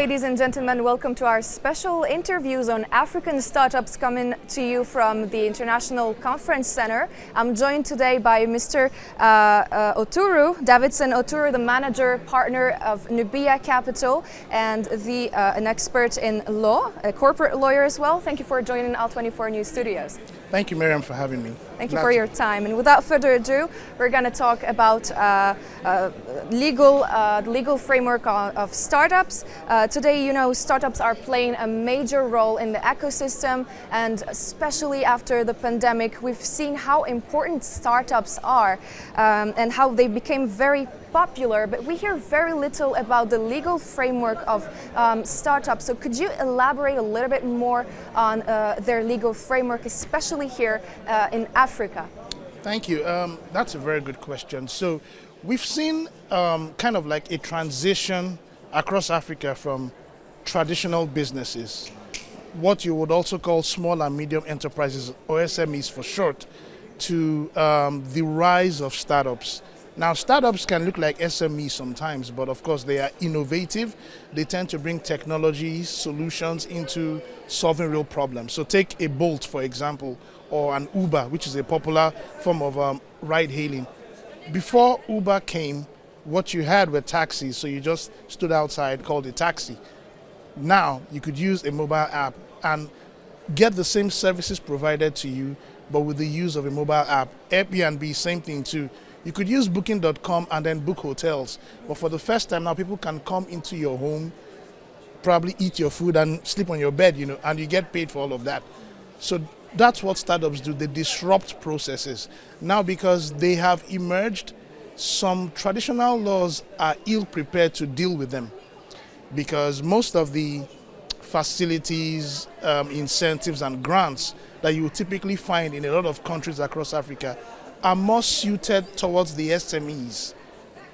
ladies and gentlemen, welcome to our special interviews on African startups coming to you from the International Conference Center. I'm joined today by Mr. Oturu, Davidson Oturu, the manager partner of Nubia Capital and an expert in law, a corporate lawyer as well. Thank you for joining Al24 News Studios. Thank you, Miriam, for having me. Thank you for your time. And without further ado, we're going to talk about legal framework of startups. Today, you know, startups are playing a major role in the ecosystem, and especially after the pandemic, we've seen how important startups are and how they became very popular, but we hear very little about the legal framework of startups. So could you elaborate a little bit more on their legal framework, especially here in Africa? Thank you. That's a very good question. So we've seen kind of like a transition across Africa from traditional businesses, what you would also call small and medium enterprises, or SMEs for short, to the rise of startups. Now, startups can look like SMEs sometimes, but of course they are innovative. They tend to bring technology solutions into solving real problems. So take a Bolt, for example, or an Uber, which is a popular form of ride-hailing. Before Uber came, what you had were taxis, so you just stood outside, called a taxi. Now, you could use a mobile app and get the same services provided to you, but with the use of a mobile app. Airbnb, same thing too. You could use booking.com and then book hotels. But for the first time now, people can come into your home, probably eat your food and sleep on your bed, you know, and you get paid for all of that. So that's what startups do. They disrupt processes. Now, because they have emerged, some traditional laws are ill-prepared to deal with them, because most of the facilities, incentives and grants that you would typically find in a lot of countries across Africa are more suited towards the SMEs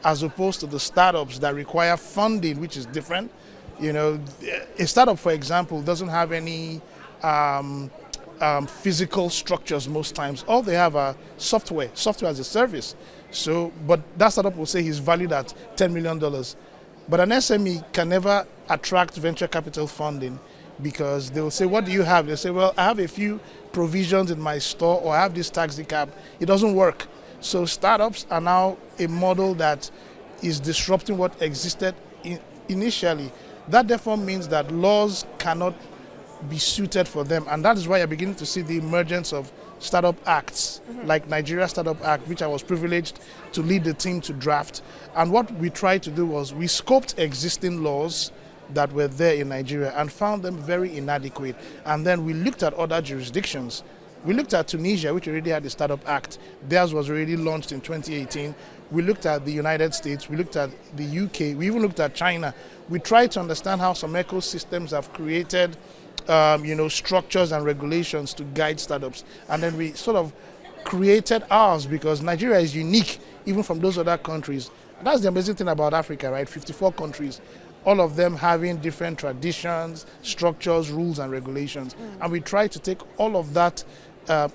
as opposed to the startups that require funding, which is different. You know, a startup, for example, doesn't have any physical structures most times. All they have are software as a service. So, but that startup will say he's valued at $10 million. But an SME can never attract venture capital funding, because they will say, what do you have? They say, well, I have a few provisions in my store, or I have this taxi cab. It doesn't work. So startups are now a model that is disrupting what existed initially. That therefore means that laws cannot be suited for them. And that is why you're beginning to see the emergence of startup acts, like Nigeria Startup Act, which I was privileged to lead the team to draft. And what we tried to do was we scoped existing laws that were there in Nigeria and found them very inadequate. And then we looked at other jurisdictions. We looked at Tunisia, which already had the Startup Act. Theirs was already launched in 2018. We looked at the United States. We looked at the UK. We even looked at China. We tried to understand how some ecosystems have created structures and regulations to guide startups. And then we sort of created ours, because Nigeria is unique even from those other countries. And that's the amazing thing about Africa, right? 54 countries. All of them having different traditions, structures, rules, and regulations. And we try to take all of that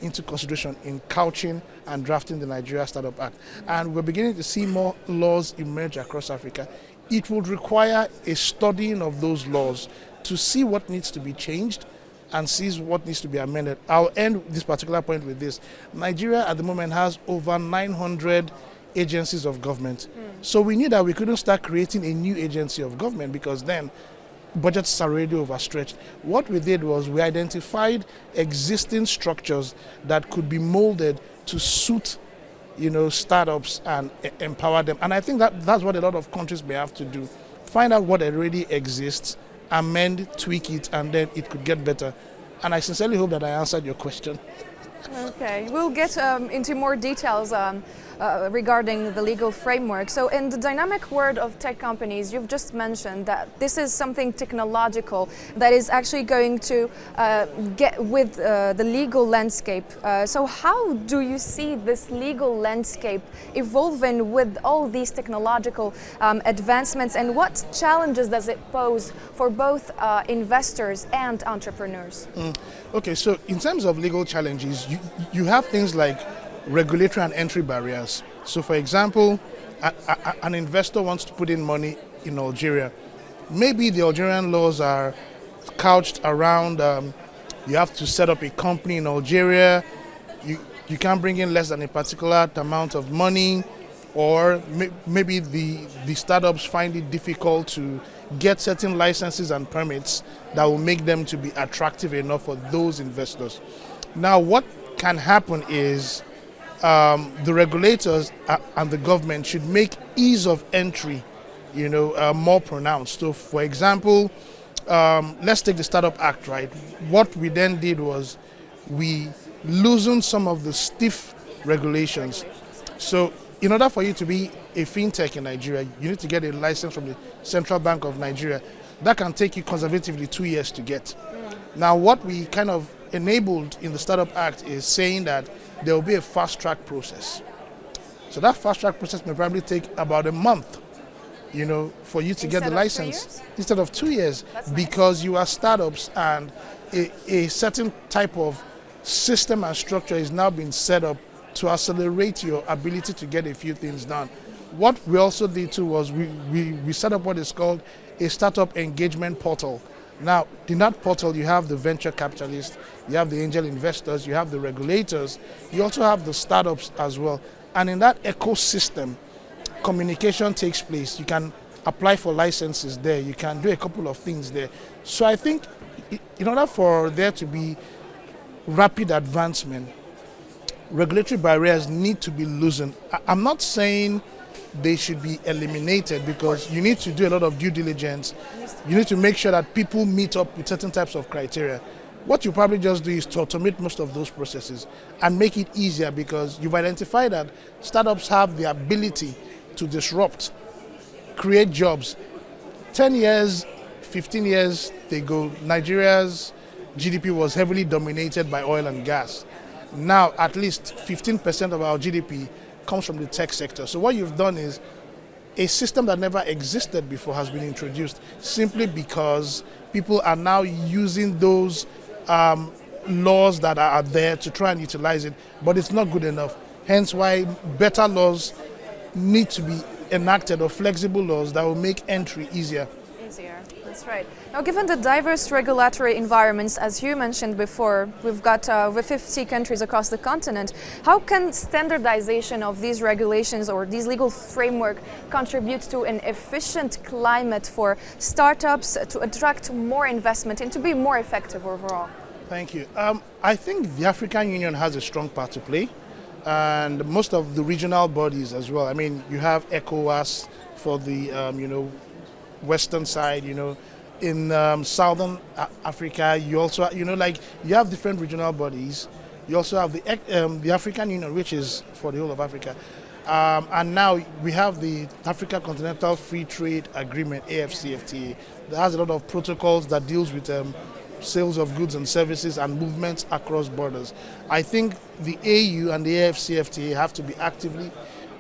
into consideration in couching and drafting the Nigeria Startup Act. And we're beginning to see more laws emerge across Africa. It would require a studying of those laws to see what needs to be changed and see what needs to be amended. I'll end this particular point with this. Nigeria at the moment has over 900 agencies of government. So we knew that we couldn't start creating a new agency of government, because then budgets are already overstretched. What we did was we identified existing structures that could be molded to suit, startups and empower them. And I think that's what a lot of countries may have to do. Find out what already exists, amend, tweak it, and then it could get better. And I sincerely hope that I answered your question. Okay, we'll get into more details regarding the legal framework. So in the dynamic world of tech companies, you've just mentioned that this is something technological that is actually going to get with the legal landscape. So how do you see this legal landscape evolving with all these technological advancements, and what challenges does it pose for both investors and entrepreneurs? Okay, so in terms of legal challenges, you have things like regulatory and entry barriers. So for example, an investor wants to put in money in Algeria. maybe the Algerian laws are couched around you have to set up a company in Algeria, you can't bring in less than a particular amount of money, or maybe the startups find it difficult to get certain licenses and permits that will make them to be attractive enough for those investors. Now, what can happen is the regulators and the government should make ease of entry, more pronounced. So, for example, let's take the Startup Act, right? What we then did was we loosened some of the stiff regulations. So, in order for you to be a fintech in Nigeria, you need to get a license from the Central Bank of Nigeria. That can take you conservatively 2 years to get. Now, what we kind of enabled in the Startup Act is saying that there will be a fast-track process. So that fast-track process may probably take about a month, for you to get the license. Instead of 2 years. That's because nice. You are startups, and a certain type of system and structure is now being set up to accelerate your ability to get a few things done. What we also did too was we set up what is called a startup engagement portal. Now, in that portal, you have the venture capitalists, you have the angel investors, you have the regulators, you also have the startups as well. And in that ecosystem, communication takes place. You can apply for licenses there, you can do a couple of things there. So I think in order for there to be rapid advancement, regulatory barriers need to be loosened. I'm not saying they should be eliminated, because you need to do a lot of due diligence. You need to make sure that people meet up with certain types of criteria. What you probably just do is to automate most of those processes and make it easier, because you've identified that startups have the ability to disrupt, create jobs. 10 years, 15 years ago, Nigeria's GDP was heavily dominated by oil and gas. Now, at least 15% of our GDP comes from the tech sector. So what you've done is a system that never existed before has been introduced, simply because people are now using those laws that are there to try and utilize it, but it's not good enough. Hence why better laws need to be enacted, or flexible laws that will make entry easier. That's right. Now, given the diverse regulatory environments, as you mentioned before, we've got over 50 countries across the continent. How can standardization of these regulations or these legal framework contribute to an efficient climate for startups to attract more investment and to be more effective overall? Thank you. I think the African Union has a strong part to play, and most of the regional bodies as well. I mean, you have ECOWAS for the western side, in southern Africa, you also, you have different regional bodies. You also have the African Union, which is for the whole of Africa. And now we have the Africa Continental Free Trade Agreement, AfCFTA, that has a lot of protocols that deals with sales of goods and services and movements across borders. I think the AU and the AfCFTA have to be actively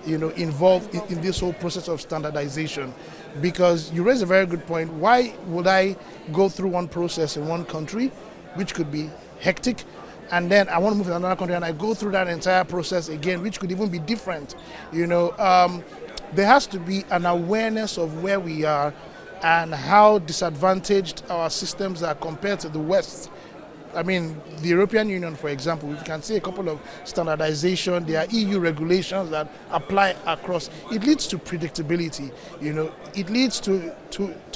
involved in this whole process of standardization, because you raise a very good point. Why would I go through one process in one country, which could be hectic, and then I want to move to another country and I go through that entire process again, which could even be different? There has to be an awareness of where we are and how disadvantaged our systems are compared to the West. I mean, the European Union, for example, we can see a couple of standardization. There are EU regulations that apply across. It leads to predictability. It leads to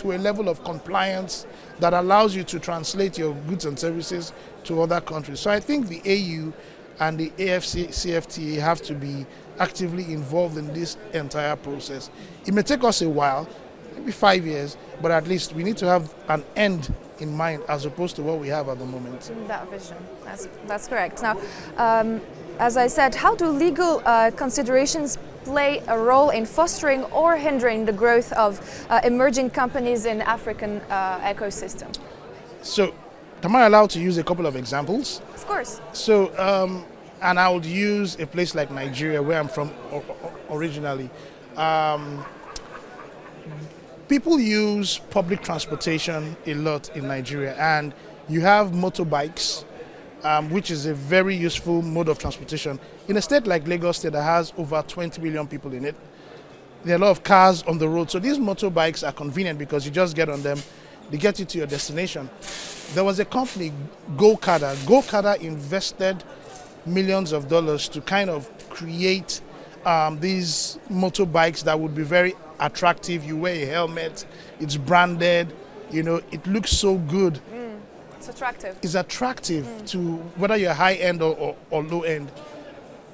a level of compliance that allows you to translate your goods and services to other countries. So I think the AU and the AfCFTA have to be actively involved in this entire process. It may take us a while, maybe 5 years, but at least we need to have an end in mind as opposed to what we have at the moment. That vision, that's correct. Now, as I said, how do legal considerations play a role in fostering or hindering the growth of emerging companies in African ecosystem? So, am I allowed to use a couple of examples? Of course. So, and I would use a place like Nigeria, where I'm from originally. People use public transportation a lot in Nigeria, and you have motorbikes, which is a very useful mode of transportation. In a state like Lagos State that has over 20 million people in it, There are a lot of cars on the road. So these motorbikes are convenient because you just get on them, they get you to your destination. There was a company, Go-Karter. Go-Karter invested millions of dollars to kind of create these motorbikes that would be very attractive. You wear a helmet, it's branded, it looks so good. It's attractive. It's attractive to whether you're high end or low end.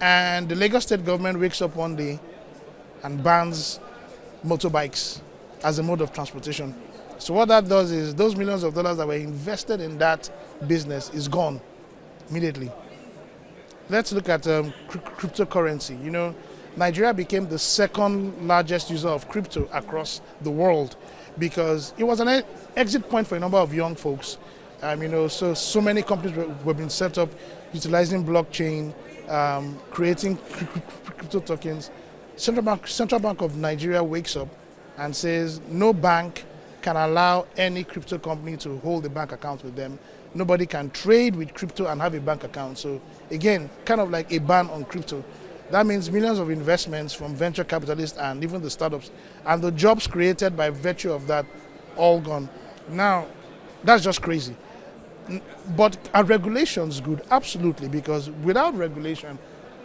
And the Lagos state government wakes up one day and bans motorbikes as a mode of transportation. So what that does is those millions of dollars that were invested in that business is gone immediately. Let's look at cryptocurrency. Nigeria became the second largest user of crypto across the world because it was an exit point for a number of young folks. So many companies were being set up utilizing blockchain, creating crypto tokens. Central Bank of Nigeria wakes up and says no bank can allow any crypto company to hold a bank account with them. Nobody can trade with crypto and have a bank account. So again, kind of like a ban on crypto. That means millions of investments from venture capitalists and even the startups and the jobs created by virtue of that all gone. Now, that's just crazy. But are regulations good? Absolutely, because without regulation,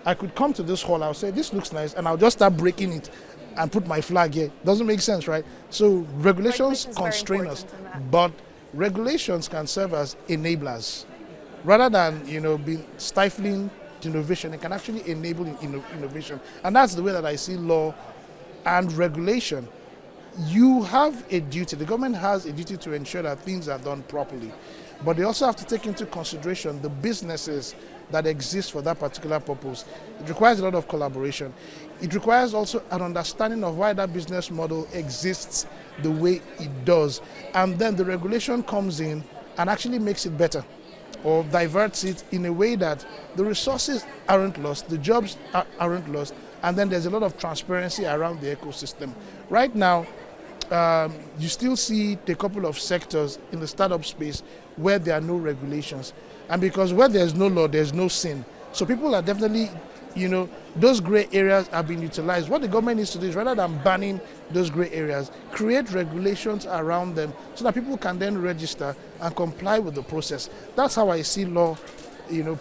I could come to this hall, I'll say, this looks nice, and I'll just start breaking it and put my flag here. Doesn't make sense, right? So regulations constrain us, but regulations can serve as enablers. Rather than, being stifling innovation, it can actually enable innovation. And that's the way that I see law and regulation. You have a duty, the government has a duty to ensure that things are done properly. But they also have to take into consideration the businesses that exist for that particular purpose. It requires a lot of collaboration. It requires also an understanding of why that business model exists the way it does. And then the regulation comes in and actually makes it better or diverts it in a way that the resources aren't lost, the jobs aren't lost, and then there's a lot of transparency around the ecosystem. Right now, you still see a couple of sectors in the startup space where there are no regulations. And because where there's no law, there's no sin. So people are definitely, those gray areas are being utilized. What the government needs to do is rather than banning those gray areas, create regulations around them so that people can then register and comply with the process. That's how I see law,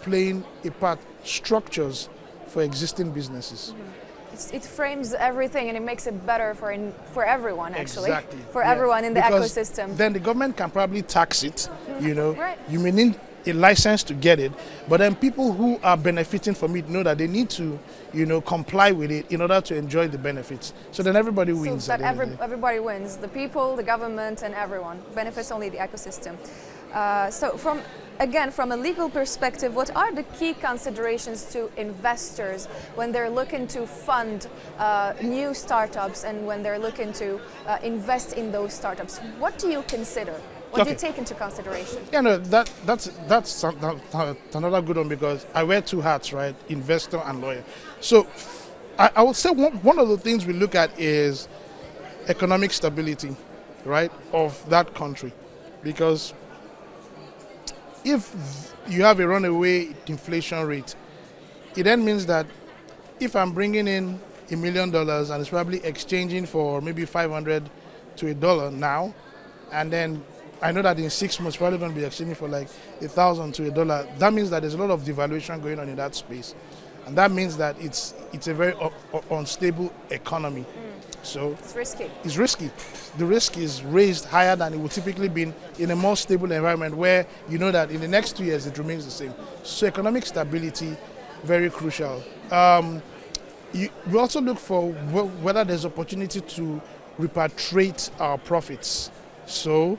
playing a part, structures for existing businesses. Mm-hmm. It frames everything and it makes it better for everyone, actually. Exactly. For everyone in the ecosystem. Then the government can probably tax it, Right. You may need a license to get it, but then people who are benefiting from it know that they need to, comply with it in order to enjoy the benefits. So then everybody wins. So that everybody wins, the people, the government, and everyone. Benefits only the ecosystem. So from a legal perspective, what are the key considerations to investors when they're looking to fund new startups and when they're looking to invest in those startups? What do you consider? What do you take into consideration? That's another good one because I wear two hats, right? Investor and lawyer. So I would say one of the things we look at is economic stability, right, of that country. Because if you have a runaway inflation rate, it then means that if I'm bringing in $1 million and it's probably exchanging for maybe $500 to $1 now, and then I know that in 6 months probably going to be exchanging for like $1,000 to $1. That means that there's a lot of devaluation going on in that space, and that means that it's a very unstable economy. So it's risky. It's risky. The risk is raised higher than it would typically be in a more stable environment where you know that in the next 2 years it remains the same. So economic stability, very crucial. We also look for whether there's opportunity to repatriate our profits. So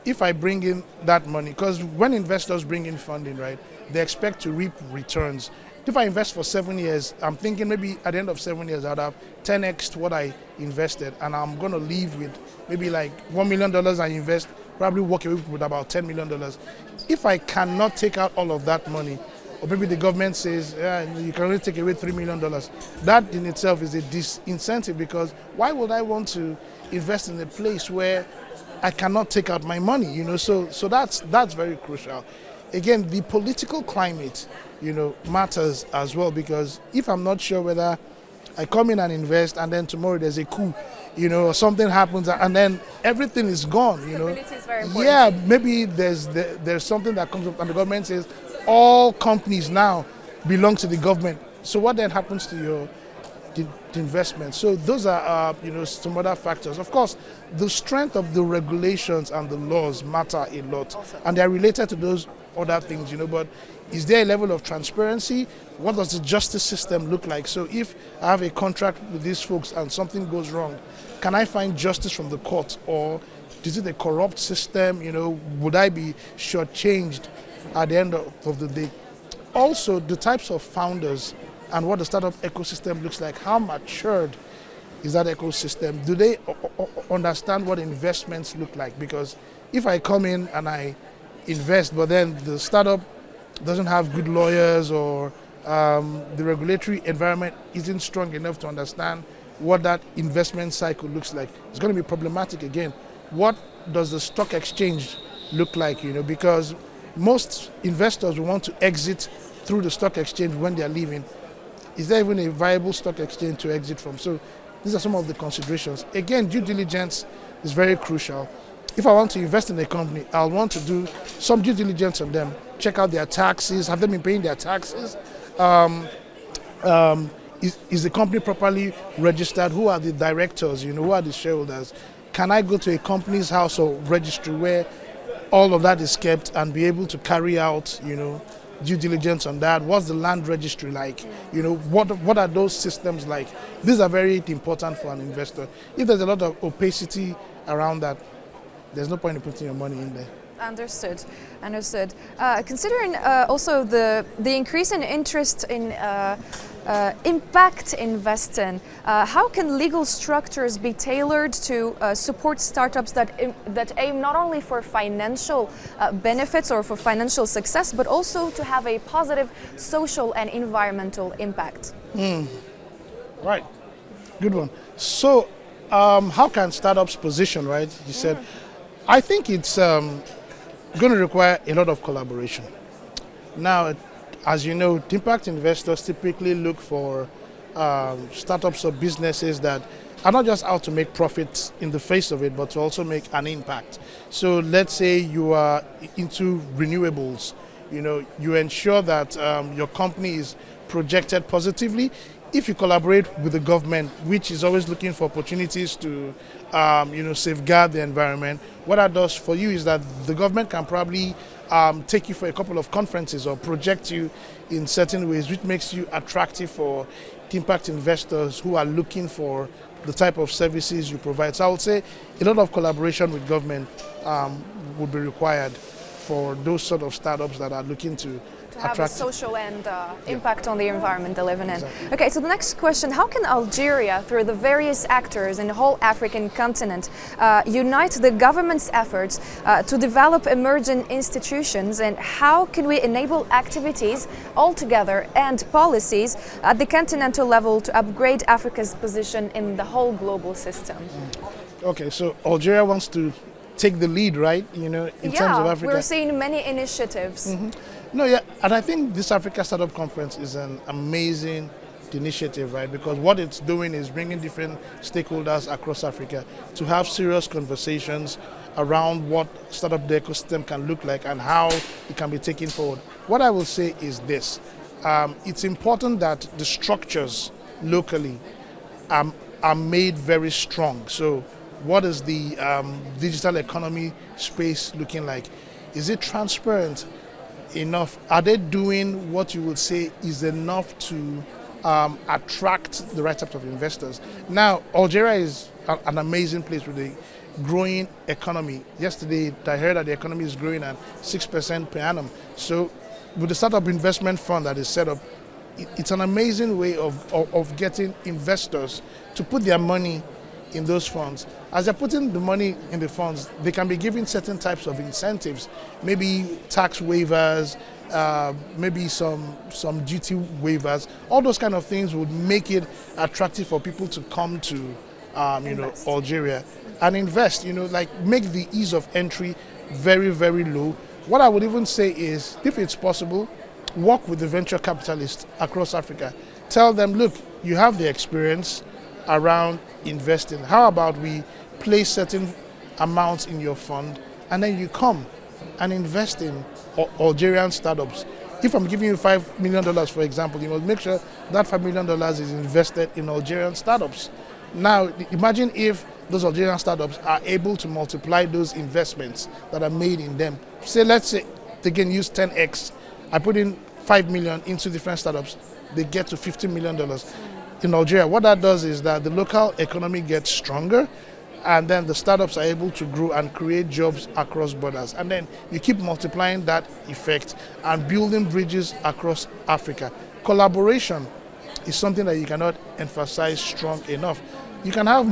if I bring in that money, because when investors bring in funding, right, they expect to reap returns. If I invest for 7 years, I'm thinking maybe at the end of 7 years, I'd have 10x what I invested, and I'm going to leave with maybe like $1 million I invest, probably walk away with about $10 million. If I cannot take out all of that money, or maybe the government says, you can only take away $3 million, that in itself is a disincentive, because why would I want to invest in a place where I cannot take out my money, So that's very crucial. Again, the political climate, matters as well, because if I'm not sure whether I come in and invest, and then tomorrow there's a coup, or something happens, and then everything is gone. Stability is very important. Yeah, maybe there's something that comes up, and the government says all companies now belong to the government. So what then happens to your the investment? So those are some other factors. Of course, the strength of the regulations and the laws matter a lot, and they are related to those other things. But is there a level of transparency? What does the justice system look like? So if I have a contract with these folks and something goes wrong, can I find justice from the court, or is it a corrupt system? Would I be shortchanged at the end of the day? Also, the types of founders and what the startup ecosystem looks like. How matured is that ecosystem? Do they understand what investments look like? Because if I come in and I invest, but then the startup doesn't have good lawyers, or the regulatory environment isn't strong enough to understand what that investment cycle looks like, it's going to be problematic again. What does the stock exchange look like? Because most investors will want to exit through the stock exchange when they are leaving. Is there even a viable stock exchange to exit from? So these are some of the considerations. Again, due diligence is very crucial. If I want to invest in a company, I'll want to do some due diligence on them, check out their taxes, have they been paying their taxes? Is the company properly registered? Who are the directors? Who are the shareholders? Can I go to a company's house or registry where all of that is kept and be able to carry out, due diligence on that? What's the land registry like? What are those systems like? These are very important for an investor. If there's a lot of opacity around that, there's no point in putting your money in there. Understood. Considering also the increase in interest in impact investing, how can legal structures be tailored to support startups that aim not only for financial benefits or for financial success, but also to have a positive social and environmental impact? Right. Good one. So, how can startups position, right? You said, I think it's going to require a lot of collaboration. Now, as you know, impact investors typically look for startups or businesses that are not just out to make profits in the face of it, but to also make an impact. So let's say you are into renewables, you ensure that your company is projected positively. If you collaborate with the government, which is always looking for opportunities to safeguard the environment, what that does for you is that the government can probably take you for a couple of conferences or project you in certain ways, which makes you attractive for impact investors who are looking for the type of services you provide. So I would say a lot of collaboration with government would be required for those sort of startups that are looking to have a social and impact on the environment they live in. Exactly. Okay, so the next question, how can Algeria, through the various actors in the whole African continent, unite the government's efforts to develop emerging institutions, and how can we enable activities altogether and policies at the continental level to upgrade Africa's position in the whole global system? Okay, so Algeria wants to take the lead, right? In terms of Africa. We're seeing many initiatives. No, yeah, and I think this Africa Startup Conference is an amazing initiative, right? Because what it's doing is bringing different stakeholders across Africa to have serious conversations around what startup ecosystem can look like and how it can be taken forward. What I will say is this: it's important that the structures locally are made very strong. So, what is the digital economy space looking like? Is it transparent enough? Are they doing what you would say is enough to attract the right type of investors? Now, Algeria is an amazing place with a growing economy. Yesterday, I heard that the economy is growing at 6% per annum. So, with the startup investment fund that is set up, it's an amazing way of getting investors to put their money in those funds. As they're putting the money in the funds, they can be given certain types of incentives, maybe tax waivers, maybe some duty waivers. All those kind of things would make it attractive for people to come to Algeria and invest, like make the ease of entry very, very low. What I would even say is, if it's possible, work with the venture capitalists across Africa. Tell them, look, you have the experience around investing. How about we place certain amounts in your fund and then you come and invest in Algerian startups. If I'm giving you $5 million, for example, you must make sure that $5 million is invested in Algerian startups. Now, imagine if those Algerian startups are able to multiply those investments that are made in them. Say, let's say they can use 10x. I put in 5 million into different startups. They get to $50 million in Algeria. What that does is that the local economy gets stronger, and then the startups are able to grow and create jobs across borders. And then you keep multiplying that effect and building bridges across Africa. Collaboration is something that you cannot emphasize strong enough. You can have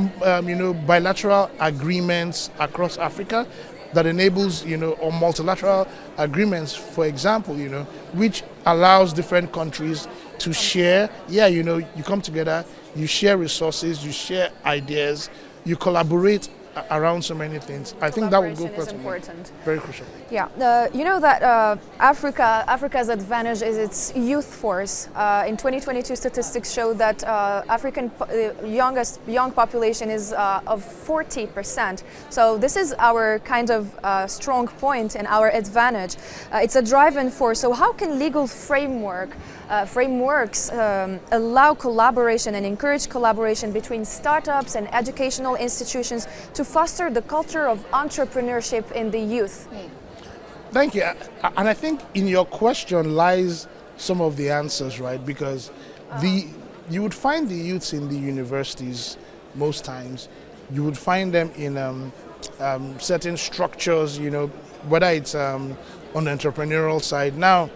bilateral agreements across Africa that enables, or multilateral agreements, for example, which allows different countries to share. Yeah, you come together, you share resources, you share ideas, you collaborate around so many things. I think that would go is important. Very crucial. Yeah, you know that Africa's advantage is its youth force. In 2022, statistics show that African young population is of 40%. So this is our kind of strong point and our advantage. It's a driving force. So how can legal frameworks allow collaboration and encourage collaboration between startups and educational institutions to foster the culture of entrepreneurship in the youth? Thank you. And I think in your question lies some of the answers, right? Because you would find the youths in the universities most times. You would find them in certain structures, whether it's on the entrepreneurial side. Now,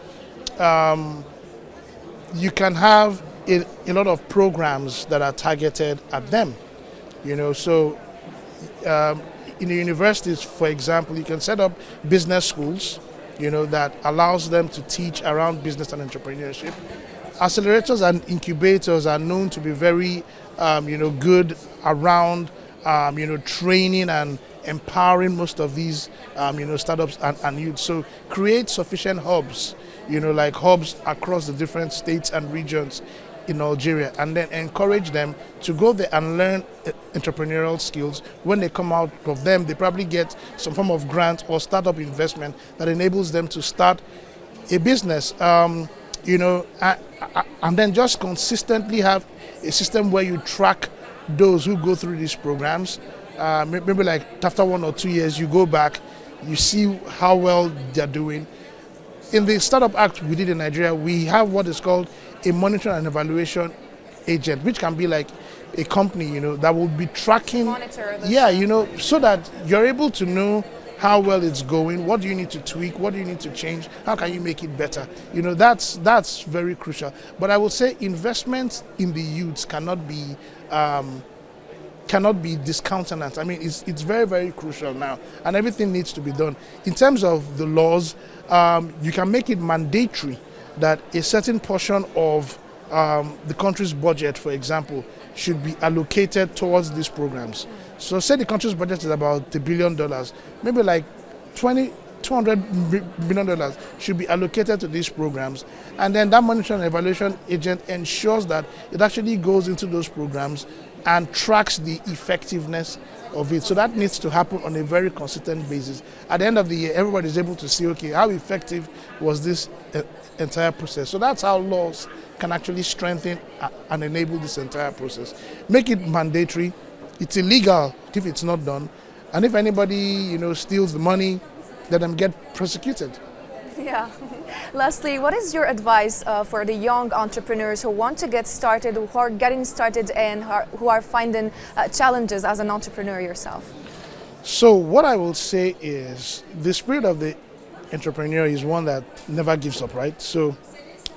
you can have a lot of programs that are targeted at them, so in the universities, for example, you can set up business schools, that allows them to teach around business and entrepreneurship. Accelerators and incubators are known to be very, good around, training and empowering most of these, startups and youth. So create sufficient hubs, like hubs across the different states and regions in Algeria, and then encourage them to go there and learn entrepreneurial skills. When they come out of them, they probably get some form of grant or startup investment that enables them to start a business, and then just consistently have a system where you track those who go through these programs. Maybe like after 1 or 2 years, you go back, you see how well they're doing. In the Startup Act we did in Nigeria, we have what is called a monitoring and evaluation agent, which can be like a company, that will be tracking. Monitor this. Yeah, so that you're able to know how well it's going, what do you need to tweak, what do you need to change, how can you make it better. That's very crucial. But I would say investments in the youths cannot be discounted. I mean, it's very, very crucial now, and everything needs to be done. In terms of the laws, you can make it mandatory that a certain portion of the country's budget, for example, should be allocated towards these programs. So say the country's budget is about $1 billion, maybe like $200 million should be allocated to these programs. And then that monitoring and evaluation agent ensures that it actually goes into those programs and tracks the effectiveness of it. So that needs to happen on a very consistent basis. At the end of the year, everybody is able to see, okay, how effective was this entire process? So that's how laws can actually strengthen and enable this entire process. Make it mandatory. It's illegal if it's not done. And if anybody, steals the money, let them get prosecuted. Yeah. Lastly, what is your advice for the young entrepreneurs who want to get started, who are getting started, and who are finding challenges as an entrepreneur yourself? So what I will say is the spirit of the entrepreneur is one that never gives up, right? So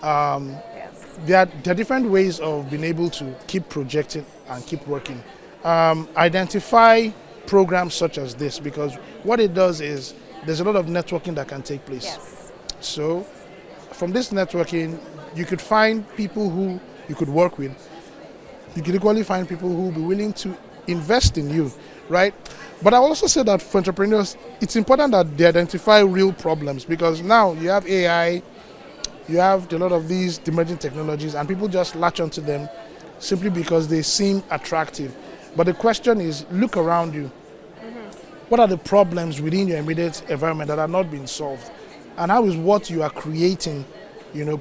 there are different ways of being able to keep projecting and keep working. Identify programs such as this, because what it does is there's a lot of networking that can take place. Yes. So from this networking, you could find people who you could work with. You could equally find people who will be willing to invest in you, right? But I also say that for entrepreneurs, it's important that they identify real problems, because now you have AI, you have a lot of these emerging technologies and people just latch onto them simply because they seem attractive. But the question is, look around you. What are the problems within your immediate environment that are not being solved? And how is what you are creating,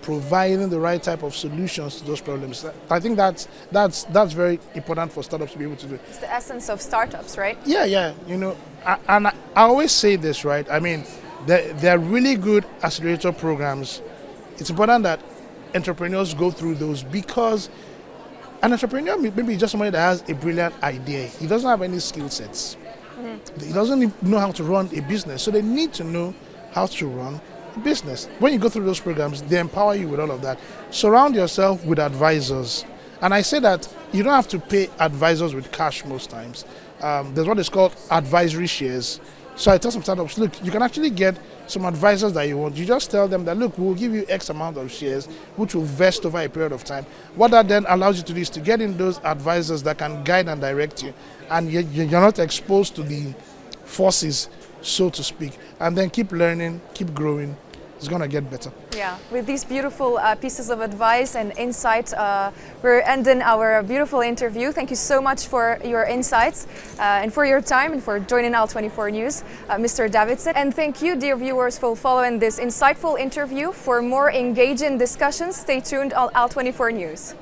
providing the right type of solutions to those problems? I think that's very important for startups to be able to do. It's the essence of startups, right? Yeah. I always say this, right? I mean, there are really good accelerator programs. It's important that entrepreneurs go through those, because an entrepreneur maybe just somebody that has a brilliant idea. He doesn't have any skill sets. He doesn't know how to run a business. So they need to know how to run a business. When you go through those programs, they empower you with all of that. Surround yourself with advisors. And I say that you don't have to pay advisors with cash most times. There's what is called advisory shares. So I tell some startups, look, you can actually get some advisors that you want. You just tell them that, look, we'll give you X amount of shares, which will vest over a period of time. What that then allows you to do is to get in those advisors that can guide and direct you. And you're not exposed to the forces, so to speak. And then keep learning, keep growing. It's going to get better. Yeah, with these beautiful pieces of advice and insight, we're ending our beautiful interview. Thank you so much for your insights and for your time and for joining Al24 News, Mr. Davidson. And thank you, dear viewers, for following this insightful interview. For more engaging discussions, stay tuned on Al24 News.